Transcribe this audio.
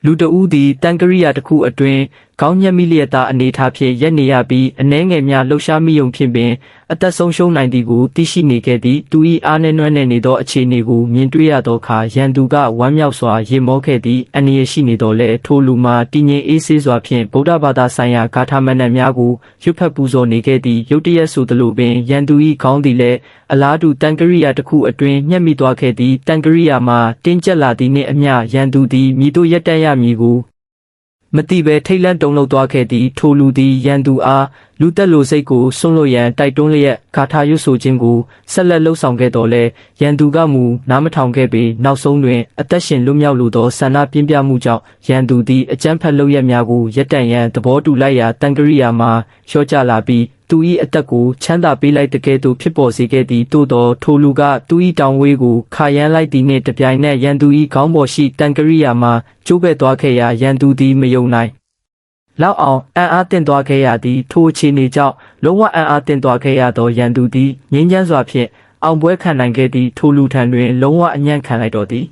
လူတဦးသည်တန်ကရိယာတစ်ခုအတွင်းခေါင်းညက်မိလျက်သားအနေထားဖြင့်ရက်နေရပြီးအနှဲငယ်များလှုပ်ရှားမိုံဖြင့်ပင်အသက်ဆုံးရှုံးနိုင်သည်ကိုသိရှိနေခဲ့သည်သူ၏အားနှင့်နွမ်းနယ်နေသောအခြေအနေကိုမြင်တွေ့ရသောအခါရန်သူကဝမ်းမြောက်စွာရေမောခဲ့သည်အန္တရာယ်ရှိနေတော်လဲထိုလူမှာတည်ငြိမ်အေးဆေးစွာဖြင့်ဗုဒ္ဓဘာသာဆိုင်ရာဂါထာမဏ္ဍများကိုရွတ်ဖတ်ပူဇော်နေခဲ့သည်ရုတ်တရက်ဆိုသလိုပင်ရန်သူ၏ခေါင်းသည်လည်းအလားတူတန်ကရိယာတစ်ခုအတွင်းညှက်မိသွားခဲ့သည်တန်ကရိယာမှာတင်းကျပ်လာသည်နှင့်အမျှရန်သူသည်မြည်တို့ရက်တန့်ရမည်ကိုမတိပဲထိတ်လန့်တုန်လှုပ်သွားခဲ့သည်ထိုလူသည်ရန်သူအားလူသက်လိုစိတ်ကိုဆွန့်လွတ်ရန်တိုက်တွန်းလျက်ဂါထာရွတ်ဆိုခြင်းကိုဆက်လက်လှုပ်ဆောင်ခဲ့တော်လဲရန်သူကမူနားမထောင်ခဲ့ပေနောက်ဆုံးတွင်အသက်ရှင်လွတ်မြောက်လိုသောဆန္ဒပြင်းပြမှုကြောင့်ရန်သူသည်အကြမ်းဖက်လုပ်ရက်များကိုရပ်တန့်ရန်သဘောတူလိုက်ရာတန်ကရိယာမှာလျှော့ကျလာပြီးသူ၏အသက်ကိုချမ်းသာပေးလိုက်တဲ့ကဲ့သို့ဖြစ်ပေါ်စေခဲ့သည်သို့သောထိုလူကသူ၏တောင်ဝေးကိုခါရမ်းလိုက်သည်နှင့်တပြိုင်နက်ရန်သူ၏ခေါင်းပေါ်ရှိတန်ကရိယာမှာကျိုးပဲ့သွားခဲ့ရာရန်သူသည်မယုံနိုင်လောက်အောင်အံ့အားသင့်သွားခဲ့ရသည်ထိုအခြေအနေကြောင့်လုံးဝအံ့အားသင့်သွားခဲ့ရသောရန်သူသည်ငြိမ်းချမ်းစွာဖြင့်အောင်ပွဲခံနိုင်ခဲ့သည့်ထိုလူထံတွင်လုံးဝအညံ့ခံလိုက်တော်သည်